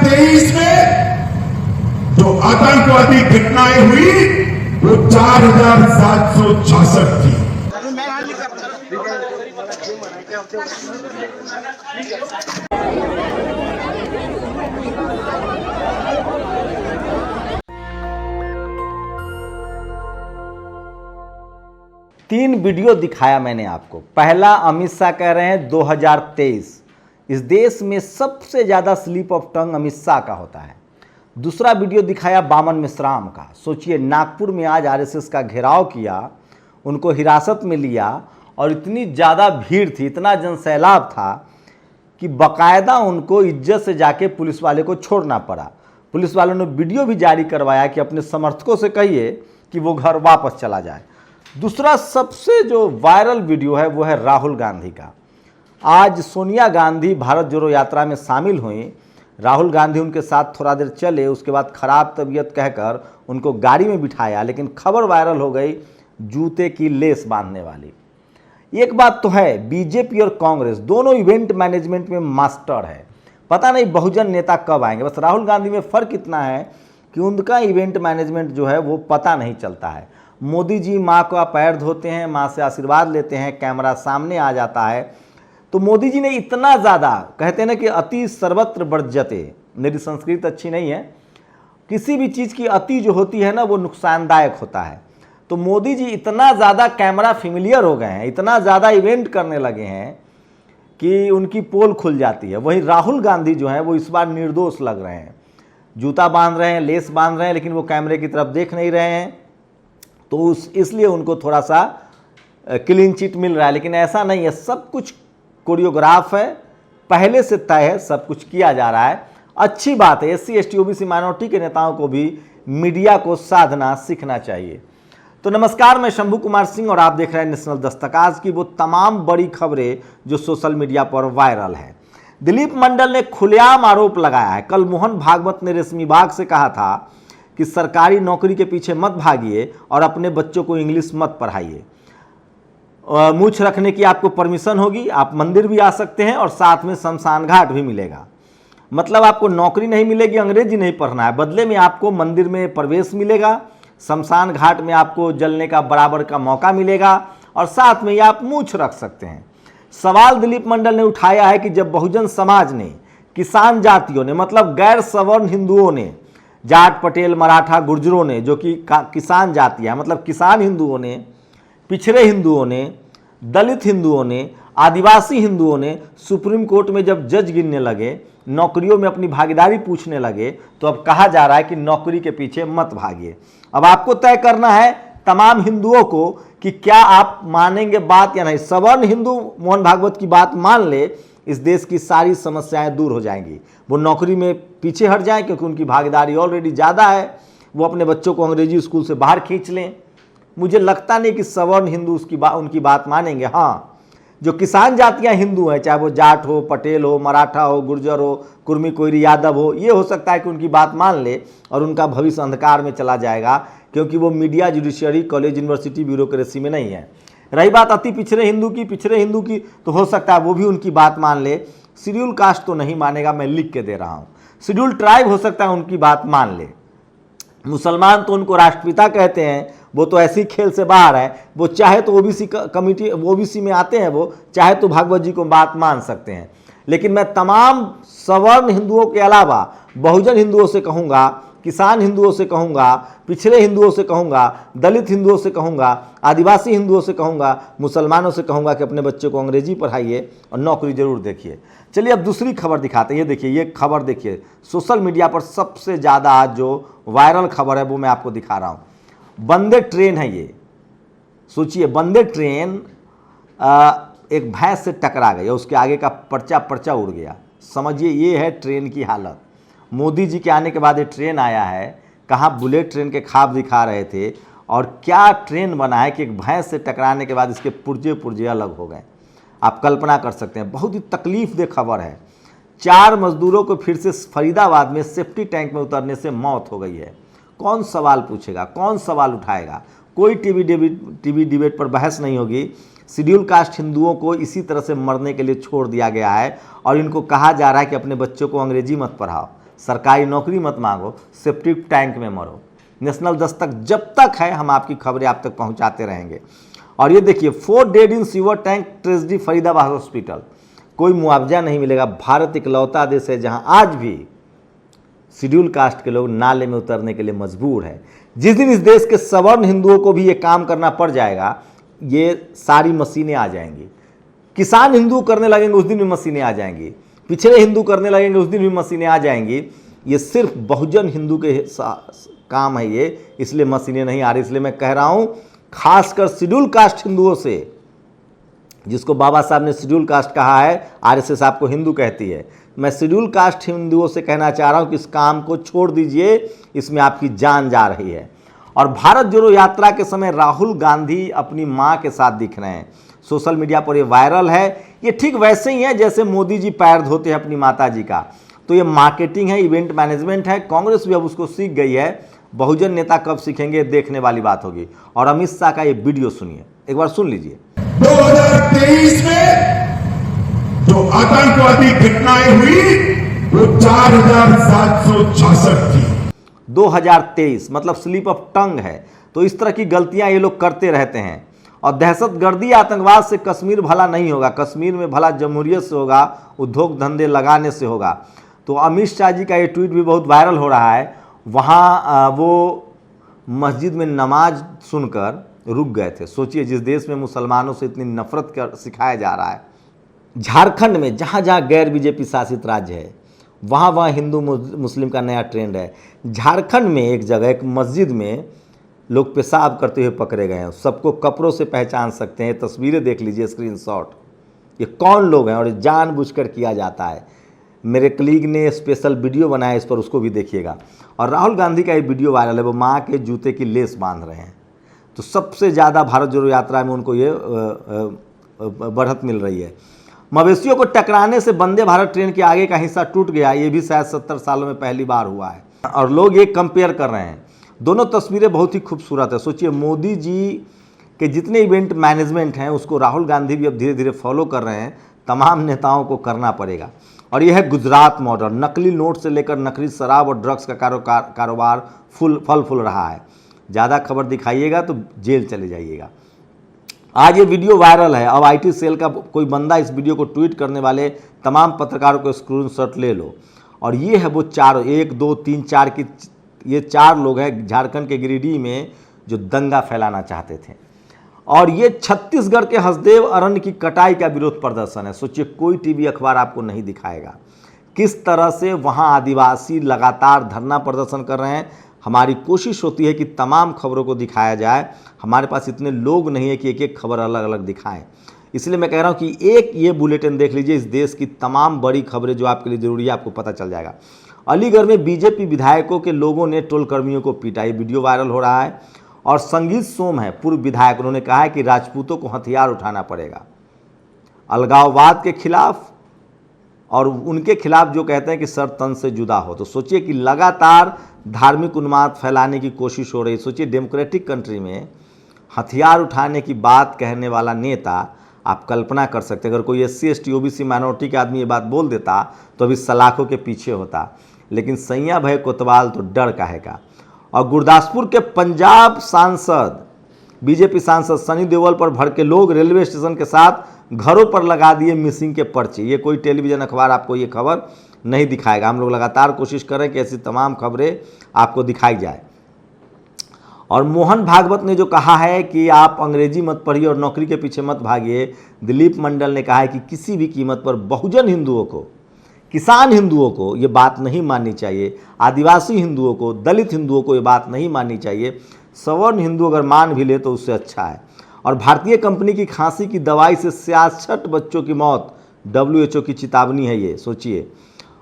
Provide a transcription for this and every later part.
2023 में जो आतंकवादी घटनाएं हुई वो 4,766 थी। तीन वीडियो दिखाया मैंने आपको। पहला, अमित शाह कह रहे हैं 2023 इस देश में सबसे ज़्यादा slip of tongue Amit Shah का होता है। दूसरा वीडियो दिखाया बामन मिश्राम का। सोचिए, नागपुर में आज आरएसएस का घेराव किया, उनको हिरासत में लिया और इतनी ज़्यादा भीड़ थी, इतना जनसैलाब था कि बाकायदा उनको इज्जत से जाके पुलिस वाले को छोड़ना पड़ा। पुलिस वालों ने वीडियो भी जारी करवाया कि अपने समर्थकों से कहिए कि वो घर वापस चला जाए। दूसरा सबसे जो वायरल वीडियो है वो है राहुल गांधी का। आज सोनिया गांधी भारत जोड़ो यात्रा में शामिल हुई। राहुल गांधी उनके साथ थोड़ा देर चले, उसके बाद खराब तबीयत कहकर उनको गाड़ी में बिठाया, लेकिन खबर वायरल हो गई जूते की लेस बांधने वाली। एक बात तो है, बीजेपी और कांग्रेस दोनों इवेंट मैनेजमेंट में मास्टर है। पता नहीं बहुजन नेता कब आएंगे। बस राहुल गांधी में फ़र्क इतना है कि उनका इवेंट मैनेजमेंट जो है वो पता नहीं चलता है। मोदी जी माँ का पैर धोते हैं, माँ से आशीर्वाद लेते हैं, कैमरा सामने आ जाता है। तो मोदी जी ने इतना ज़्यादा, कहते हैं ना कि अति सर्वत्र वर्ज्यते, मेरी संस्कृत अच्छी नहीं है, किसी भी चीज़ की अति जो होती है ना वो नुकसानदायक होता है। तो मोदी जी इतना ज़्यादा कैमरा फेमिलियर हो गए हैं, इतना ज़्यादा इवेंट करने लगे हैं कि उनकी पोल खुल जाती है। वहीं राहुल गांधी जो हैं वो इस बार निर्दोष लग रहे हैं। जूता बांध रहे हैं, लेस बांध रहे हैं, लेकिन वो कैमरे की तरफ देख नहीं रहे हैं, तो इसलिए उनको थोड़ा सा क्लीन चिट मिल रहा है। लेकिन ऐसा नहीं है, सब कुछ कोरियोग्राफ है, पहले से तय है, सब कुछ किया जा रहा है। अच्छी बात है। SC ST OBC माइनॉरिटी के नेताओं को भी मीडिया को साधना सीखना चाहिए। तो नमस्कार, मैं शंभू कुमार सिंह और आप देख रहे हैं नेशनल दस्तक। आज की वो तमाम बड़ी खबरें जो सोशल मीडिया पर वायरल है। दिलीप मंडल ने खुलेआम आरोप लगाया है। कल मोहन भागवत ने रेशमी बाग से कहा था कि सरकारी नौकरी के पीछे मत भागिए और अपने बच्चों को इंग्लिश मत पढ़ाइए। मूछ रखने की आपको परमिशन होगी, आप मंदिर भी आ सकते हैं और साथ में शमशान घाट भी मिलेगा। मतलब आपको नौकरी नहीं मिलेगी, अंग्रेजी नहीं पढ़ना है, बदले में आपको मंदिर में प्रवेश मिलेगा, शमशान घाट में आपको जलने का बराबर का मौका मिलेगा और साथ में आप मूछ रख सकते हैं। सवाल दिलीप मंडल ने उठाया है कि जब बहुजन समाज ने, किसान जातियों ने, मतलब गैर सवर्ण हिंदुओं ने, जाट, पटेल, मराठा, गुर्जरों ने, जो कि किसान जातियाँ, मतलब किसान हिंदुओं ने, पिछड़े हिंदुओं ने, दलित हिंदुओं ने, आदिवासी हिंदुओं ने सुप्रीम कोर्ट में जब जज गिनने लगे, नौकरियों में अपनी भागीदारी पूछने लगे, तो अब कहा जा रहा है कि नौकरी के पीछे मत भागिए। अब आपको तय करना है तमाम हिंदुओं को कि क्या आप मानेंगे बात या नहीं। सवर्ण हिंदू मोहन भागवत की बात मान ले, इस देश की सारी समस्याएं दूर हो जाएंगी। वो नौकरी में पीछे हट जाएं क्योंकि उनकी भागीदारी ऑलरेडी ज़्यादा है। वो अपने बच्चों को अंग्रेजी स्कूल से बाहर खींच लें। मुझे लगता नहीं कि सवर्ण हिंदू उनकी बात मानेंगे। हाँ, जो किसान जातियां हिंदू हैं, चाहे वो जाट हो, पटेल हो, मराठा हो, गुर्जर हो, कुर्मी, कोयरी, यादव हो, ये हो सकता है कि उनकी बात मान ले और उनका भविष्य अंधकार में चला जाएगा क्योंकि वो media, judiciary, college, university, bureaucracy में नहीं है। रही बात अति पिछड़े हिंदू की, तो हो सकता है वो भी उनकी बात मान ले। शेड्यूल कास्ट तो नहीं मानेगा, मैं लिख के दे रहा हूँ। शेड्यूल ट्राइब हो सकता है उनकी बात मान ले। मुसलमान तो उनको राष्ट्रपिता कहते हैं, वो तो ऐसी खेल से बाहर है। वो चाहे तो ओबीसी कमिटी, ओबीसी में आते हैं, वो चाहे तो भागवत जी को बात मान सकते हैं। लेकिन मैं तमाम सवर्ण हिंदुओं के अलावा बहुजन हिंदुओं से कहूँगा, किसान हिंदुओं से कहूँगा, पिछड़े हिंदुओं से कहूँगा, दलित हिंदुओं से कहूँगा, आदिवासी हिंदुओं से कहूँगा, मुसलमानों से कहूँगा कि अपने बच्चों को अंग्रेजी पढ़ाइए और नौकरी जरूर देखिए। चलिए अब दूसरी खबर दिखाते हैं। ये देखिए, ये खबर देखिए, सोशल मीडिया पर सबसे ज़्यादा आज जो वायरल खबर है वो मैं आपको दिखा रहा हूँ। वंदे ट्रेन है ये। सोचिए, वंदे ट्रेन एक भैंस से टकरा गई और उसके आगे का पर्चा उड़ गया। समझिए, ये है ट्रेन की हालत। मोदी जी के आने के बाद ये ट्रेन आया है। कहाँ बुलेट ट्रेन के ख्वाब दिखा रहे थे और क्या ट्रेन बना है कि एक भैंस से टकराने के बाद इसके पुर्जे अलग हो गए। आप कल्पना कर सकते हैं। बहुत ही तकलीफदेह खबर है। 4 मजदूरों को फिर से फरीदाबाद में सेफ्टी टैंक में उतरने से मौत हो गई है। कौन सवाल पूछेगा, कौन सवाल उठाएगा? कोई टीवी डिबेट पर बहस नहीं होगी। शेड्यूल कास्ट हिंदुओं को इसी तरह से मरने के लिए छोड़ दिया गया है और इनको कहा जा रहा है कि अपने बच्चों को अंग्रेजी मत पढ़ाओ। सरकारी नौकरी मत मांगो, सेप्टिक टैंक में मरो। नेशनल दस्तक जब तक है हम आपकी खबरें आप तक पहुंचाते रहेंगे। और ये देखिए, 4 dead in sewer tank tragedy Faridabad hospital, कोई मुआवजा नहीं मिलेगा। भारत इकलौता देश है जहां आज भी शेड्यूल कास्ट के लोग नाले में उतरने के लिए मजबूर है। जिस दिन इस देश के सवर्ण हिंदुओं को भी ये काम करना पड़ जाएगा, ये सारी मशीनें आ जाएंगी। किसान हिंदू करने लगेंगे उस दिन भी मशीनें आ जाएंगी, पिछड़े हिंदू करने लगेंगे उस दिन भी मशीनें आ जाएंगी। ये सिर्फ बहुजन हिंदू के काम है ये, इसलिए मशीनें नहीं आ रही। इसलिए मैं कह रहा हूं, खासकर शेड्यूल कास्ट हिंदुओं से, जिसको बाबा साहब ने शेड्यूल कास्ट कहा है, आरएसएस आपको हिंदू कहती है, मैं शेड्यूल कास्ट हिंदुओं से कहना चाह रहा हूं कि इस काम को छोड़ दीजिए, इसमें आपकी जान जा रही है। और भारत जोड़ो यात्रा के समय राहुल गांधी अपनी मां के साथ दिख रहे हैं, सोशल मीडिया पर ये वायरल है। ये ठीक वैसे ही है जैसे मोदी जी पैर धोते हैं अपनी माता जी का। तो ये मार्केटिंग है, इवेंट मैनेजमेंट है। कांग्रेस भी अब उसको सीख गई है। बहुजन नेता कब सीखेंगे, देखने वाली बात होगी। और अमित शाह का ये वीडियो सुनिए, एक बार सुन लीजिए। 2023 में जो आतंकवादी घटनाएं हुई वो 4766 थी। 2023 मतलब स्लिप ऑफ टंग है। तो इस तरह की गलतियां ये लोग करते रहते हैं। और दहशतगर्दी आतंकवाद से कश्मीर भला नहीं होगा, कश्मीर में भला जमहूरियत से होगा, उद्योग धंधे लगाने से होगा। तो अमित शाह जी का ये ट्वीट भी बहुत वायरल हो रहा है। वहाँ वो मस्जिद में नमाज सुनकर रुक गए थे। सोचिए, जिस देश में मुसलमानों से इतनी नफरत कर सिखाया जा रहा है। झारखंड में जहाँ जहाँ गैर बीजेपी शासित राज्य है, वहाँ वहाँ हिंदू मुस्लिम का नया ट्रेंड है। झारखंड में एक जगह एक मस्जिद में लोग पेशाब करते हुए पकड़े गए हैं। सबको कपड़ों से पहचान सकते हैं, तस्वीरें देख लीजिए, स्क्रीनशॉट। ये कौन लोग हैं और ये जानबूझकर किया जाता है। मेरे कलीग ने स्पेशल वीडियो बनाया इस पर, उसको भी देखिएगा। और राहुल गांधी का ये वीडियो वायरल है, वो माँ के जूते की लेस बांध रहे हैं। तो सबसे ज़्यादा भारत जोड़ो यात्रा में उनको ये बढ़त मिल रही है। मवेशियों को टकराने से वंदे भारत ट्रेन के आगे का हिस्सा टूट गया, ये भी शायद 70 सालों में पहली बार हुआ है। और लोग ये कंपेयर कर रहे हैं। दोनों तस्वीरें बहुत ही खूबसूरत है। सोचिए, मोदी जी के जितने इवेंट मैनेजमेंट हैं उसको राहुल गांधी भी अब धीरे धीरे फॉलो कर रहे हैं। तमाम नेताओं को करना पड़ेगा। और यह है गुजरात मॉडल। नकली नोट से लेकर नकली शराब और ड्रग्स का कारोबार फल फूल रहा है। ज़्यादा खबर दिखाइएगा तो जेल चले जाइएगा। आज ये वीडियो वायरल है। अब आईटी सेल का कोई बंदा इस वीडियो को ट्वीट करने वाले तमाम पत्रकारों को स्क्रीनशॉट ले लो। और ये है वो 4, 1, 2, 3, 4 की ये 4 लोग हैं झारखंड के गिरिडीह में जो दंगा फैलाना चाहते थे। और ये छत्तीसगढ़ के हसदेव अरण्य की कटाई का विरोध प्रदर्शन है। सोचिए, कोई टीवी अखबार आपको नहीं दिखाएगा किस तरह से वहाँ आदिवासी लगातार धरना प्रदर्शन कर रहे हैं। हमारी कोशिश होती है कि तमाम खबरों को दिखाया जाए। हमारे पास इतने लोग नहीं है कि एक एक खबर अलग अलग दिखाएं। इसलिए मैं कह रहा हूं कि एक ये बुलेटिन देख लीजिए, इस देश की तमाम बड़ी खबरें जो आपके लिए ज़रूरी है, आपको पता चल जाएगा। अलीगढ़ में बीजेपी विधायकों के लोगों ने टोल कर्मियों को पीटा, ये वीडियो वायरल हो रहा है। और संगीत सोम है पूर्व विधायक, उन्होंने कहा है कि राजपूतों को हथियार उठाना पड़ेगा अलगाववाद के खिलाफ, और उनके खिलाफ जो कहते हैं कि सर तन से जुदा हो। तो सोचिए कि लगातार धार्मिक उन्माद फैलाने की कोशिश हो रही। सोचिए, डेमोक्रेटिक कंट्री में हथियार उठाने की बात कहने वाला नेता, आप कल्पना कर सकते हैं, अगर कोई SC ST OBC माइनॉरिटी के आदमी ये बात बोल देता तो अभी सलाखों के पीछे होता। लेकिन सैया भय कोतवाल तो डर काहे का। और गुरदासपुर के पंजाब सांसद, बीजेपी सांसद सनी देओल पर भड़के लोग रेलवे स्टेशन के साथ घरों पर लगा दिए मिसिंग के पर्चे। ये कोई टेलीविजन अखबार आपको ये खबर नहीं दिखाएगा। हम लोग लगातार कोशिश करें कि ऐसी तमाम खबरें आपको दिखाई जाए। और मोहन भागवत ने जो कहा है कि आप अंग्रेजी मत पढ़िए और नौकरी के पीछे मत भागिए, दिलीप मंडल ने कहा है कि किसी भी कीमत पर बहुजन हिंदुओं को, किसान हिंदुओं को ये बात नहीं माननी चाहिए, आदिवासी हिंदुओं को, दलित हिंदुओं को ये बात नहीं माननी चाहिए। सवर्ण हिंदू अगर मान भी ले तो उससे अच्छा है। और भारतीय कंपनी की खांसी की दवाई से 66 बच्चों की मौत, WHO की चेतावनी है ये, सोचिए।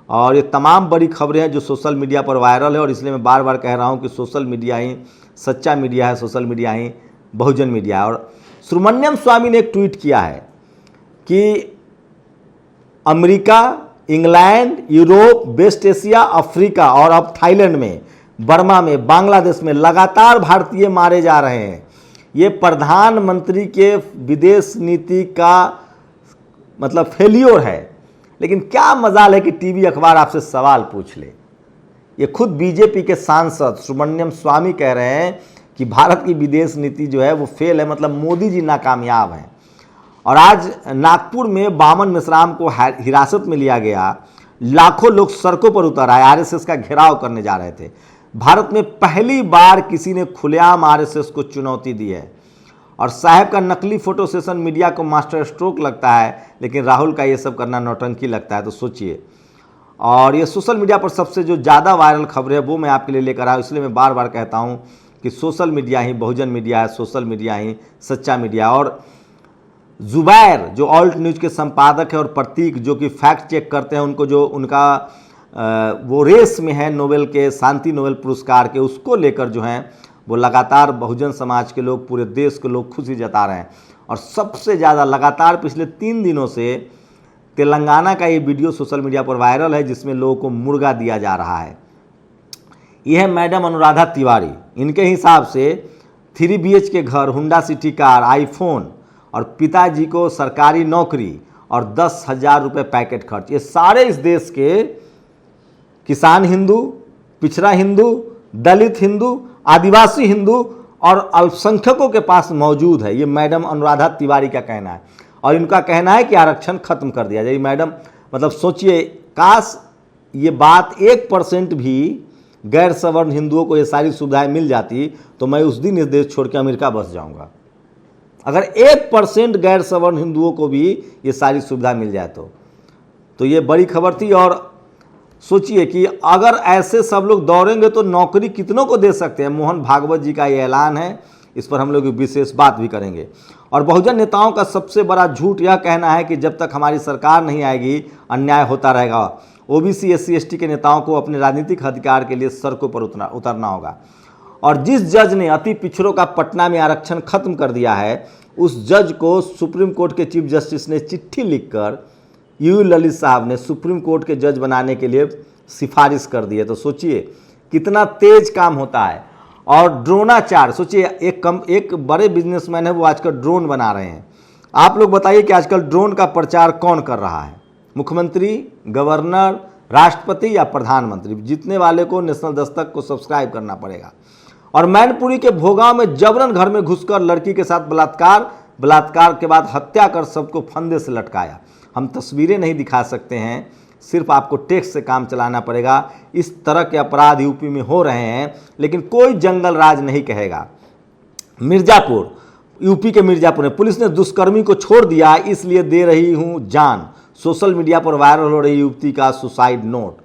और ये तमाम बड़ी खबरें हैं जो सोशल मीडिया पर वायरल है। और इसलिए मैं बार बार कह रहा हूँ कि सोशल मीडिया ही सच्चा मीडिया है, सोशल मीडिया ही बहुजन मीडिया है। और सुब्रमण्यम स्वामी ने एक ट्वीट किया है कि America, England, Europe, West Asia, Africa और अब थाईलैंड में, बर्मा में, बांग्लादेश में लगातार भारतीय मारे जा रहे हैं। ये प्रधानमंत्री के विदेश नीति का मतलब फेल्योर है। लेकिन क्या मजाल है कि टीवी अखबार आपसे सवाल पूछ ले। ये खुद बीजेपी के सांसद सुब्रमण्यम स्वामी कह रहे हैं कि भारत की विदेश नीति जो है वो फेल है, मतलब मोदी जी नाकामयाब हैं। और आज नागपुर में बामन मिश्राम को हिरासत में लिया गया, लाखों लोग सड़कों पर उतर आए, आरएसएस का घेराव करने जा रहे थे। भारत में पहली बार किसी ने खुलेआम आरएसएस को चुनौती दी है। और साहब का नकली फोटो सेशन मीडिया को मास्टर स्ट्रोक लगता है, लेकिन राहुल का ये सब करना नौटंकी लगता है। तो सोचिए। और ये सोशल मीडिया पर सबसे जो ज़्यादा वायरल खबरें है वो मैं आपके लिए लेकर आया, इसलिए मैं बार बार कहता हूँ कि सोशल मीडिया ही बहुजन मीडिया है, सोशल मीडिया ही सच्चा मीडिया। और जुबैर जो ऑल्ट न्यूज़ के संपादक है और प्रतीक जो कि फैक्ट चेक करते हैं, उनको जो उनका वो रेस में है नोबेल के, शांति नोबेल पुरस्कार के, उसको लेकर जो हैं वो लगातार बहुजन समाज के लोग, पूरे देश के लोग खुशी जता रहे हैं। और सबसे ज़्यादा लगातार पिछले 3 दिनों से तेलंगाना का ये वीडियो सोशल मीडिया पर वायरल है, जिसमें लोगों को मुर्गा दिया जा रहा है। यह है मैडम अनुराधा तिवारी। इनके हिसाब से 3 BH के घर, हुंडा सिटी कार, आईफोन और पिताजी को सरकारी नौकरी और 10,000 रुपये पैकेट खर्च, ये सारे इस देश के किसान हिंदू, पिछड़ा हिंदू, दलित हिंदू, आदिवासी हिंदू और अल्पसंख्यकों के पास मौजूद है। ये मैडम अनुराधा तिवारी का कहना है। और इनका कहना है कि आरक्षण खत्म कर दिया जाए। मैडम मतलब सोचिए, काश ये बात 1% भी गैर सवर्ण हिंदुओं को ये सारी सुविधाएं मिल जाती तो मैं उस दिन इस देश छोड़ के अमेरिका बस जाऊंगा। अगर 1% गैर सवर्ण हिंदुओं को भी ये सारी सुविधा मिल जाए तो ये बड़ी खबर थी। और सोचिए कि अगर ऐसे सब लोग दौड़ेंगे तो नौकरी कितनों को दे सकते हैं। मोहन भागवत जी का ये ऐलान है, इस पर हम लोग विशेष बात भी करेंगे। और बहुजन नेताओं का सबसे बड़ा झूठ यह कहना है कि जब तक हमारी सरकार नहीं आएगी अन्याय होता रहेगा। ओबीसी SC ST के नेताओं को अपने राजनीतिक अधिकार के लिए सड़कों पर उतरना होगा। और जिस जज ने अति पिछड़ों का पटना में आरक्षण खत्म कर दिया है, उस जज को सुप्रीम कोर्ट के चीफ जस्टिस ने चिट्ठी लिखकर यू ललित साहब ने सुप्रीम कोर्ट के जज बनाने के लिए सिफारिश कर दी है। तो सोचिए कितना तेज काम होता है। और ड्रोनाचार, सोचिए एक बड़े बिजनेसमैन है, वो आजकल ड्रोन बना रहे हैं। आप लोग बताइए कि आजकल ड्रोन का प्रचार कौन कर रहा है? मुख्यमंत्री, गवर्नर, राष्ट्रपति या प्रधानमंत्री? जीतने वाले को नेशनल दस्तक को सब्सक्राइब करना पड़ेगा। और मैनपुरी के भोगांव में जबरन घर में घुसकर लड़की के साथ बलात्कार के बाद हत्या कर सबको फंदे से लटकाया। हम तस्वीरें नहीं दिखा सकते हैं, सिर्फ आपको टेक्स्ट से काम चलाना पड़ेगा। इस तरह के अपराध यूपी में हो रहे हैं, लेकिन कोई जंगल राज नहीं कहेगा। मिर्जापुर, यूपी के मिर्जापुर में पुलिस ने दुष्कर्मी को छोड़ दिया, इसलिए दे रही हूं जान। सोशल मीडिया पर वायरल हो रही युवती का सुसाइड नोट।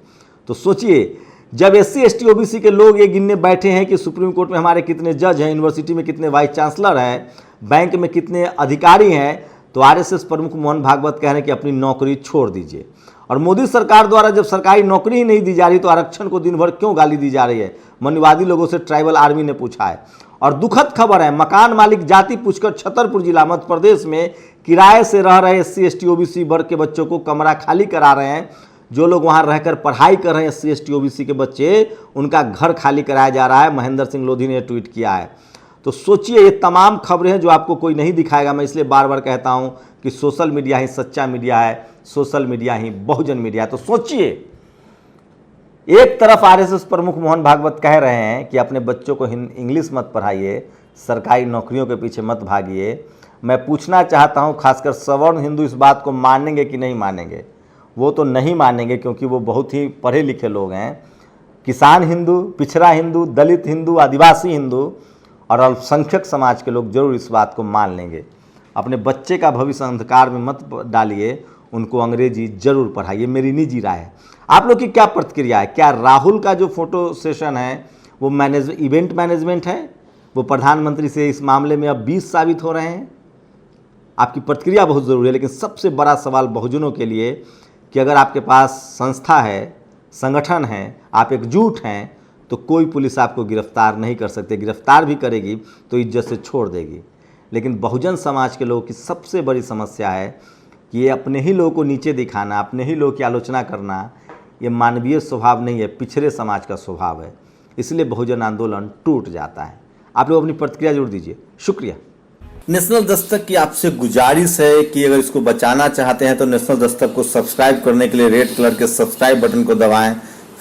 तो सोचिए, जब SC ST OBC के लोग ये गिनने बैठे हैं कि सुप्रीम कोर्ट में हमारे कितने जज हैं, यूनिवर्सिटी में कितने वाइस चांसलर हैं, बैंक में कितने अधिकारी हैं, तो RSS प्रमुख मोहन भागवत कह रहे हैं कि अपनी नौकरी छोड़ दीजिए। और मोदी सरकार द्वारा जब सरकारी नौकरी ही नहीं दी जा रही तो आरक्षण को दिन भर क्यों गाली दी जा रही है? मनुवादी लोगों से ट्राइबल आर्मी ने पूछा है। और दुखद खबर है, मकान मालिक जाति पूछकर छतरपुर जिला मध्य प्रदेश में किराए से रह रहे SC ST OBC वर्ग के बच्चों को कमरा खाली करा रहे हैं। जो लोग वहां रहकर पढ़ाई कर रहे हैं SC ST OBC के बच्चे, उनका घर खाली कराया जा रहा है। महेंद्र सिंह लोधी ने ट्वीट किया है। तो सोचिए, ये तमाम खबरें हैं जो आपको कोई नहीं दिखाएगा। मैं इसलिए बार बार कहता हूं कि सोशल मीडिया ही सच्चा मीडिया है, सोशल मीडिया ही बहुजन मीडिया है। तो सोचिए, एक तरफ RSS प्रमुख मोहन भागवत कह रहे हैं कि अपने बच्चों को इंग्लिश मत पढ़ाइए, सरकारी नौकरियों के पीछे मत भागिए। मैं पूछना चाहता हूं, खासकर सवर्ण हिंदू इस बात को मानेंगे कि नहीं मानेंगे? वो तो नहीं मानेंगे, क्योंकि वो बहुत ही पढ़े लिखे लोग हैं। किसान हिंदू, पिछड़ा हिंदू, दलित हिंदू, आदिवासी हिंदू और अल्पसंख्यक समाज के लोग जरूर इस बात को मान लेंगे। अपने बच्चे का भविष्य अंधकार में मत डालिए, उनको अंग्रेजी जरूर पढ़ाइए, मेरी निजी राय है। आप लोग की क्या प्रतिक्रिया है? क्या राहुल का जो फोटो सेशन है वो इवेंट मैनेजमेंट है? वो प्रधानमंत्री से इस मामले में अब 20 साबित हो रहे हैं? आपकी प्रतिक्रिया बहुत ज़रूरी है। लेकिन सबसे बड़ा सवाल बहुजनों के लिए कि अगर आपके पास संस्था है, संगठन है, आप एकजुट हैं, तो कोई पुलिस आपको गिरफ्तार नहीं कर सकती। गिरफ्तार भी करेगी तो इज्जत से छोड़ देगी। लेकिन बहुजन समाज के लोगों की सबसे बड़ी समस्या है कि ये अपने ही लोगों को नीचे दिखाना, अपने ही लोगों की आलोचना करना, ये मानवीय स्वभाव नहीं है, पिछड़े समाज का स्वभाव है। इसलिए बहुजन आंदोलन टूट जाता है। आप लोग अपनी प्रतिक्रिया जरूर दीजिए। शुक्रिया। नेशनल दस्तक की आपसे गुजारिश है कि अगर इसको बचाना चाहते हैं तो नेशनल दस्तक को सब्सक्राइब करने के लिए रेड कलर के सब्सक्राइब बटन को दबाएं,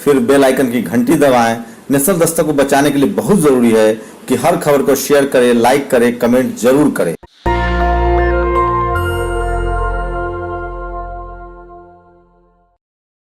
फिर बेल आइकन की घंटी दबाएं। नेशनल दस्तक को बचाने के लिए बहुत जरूरी है कि हर खबर को शेयर करें, लाइक करें, कमेंट जरूर करें।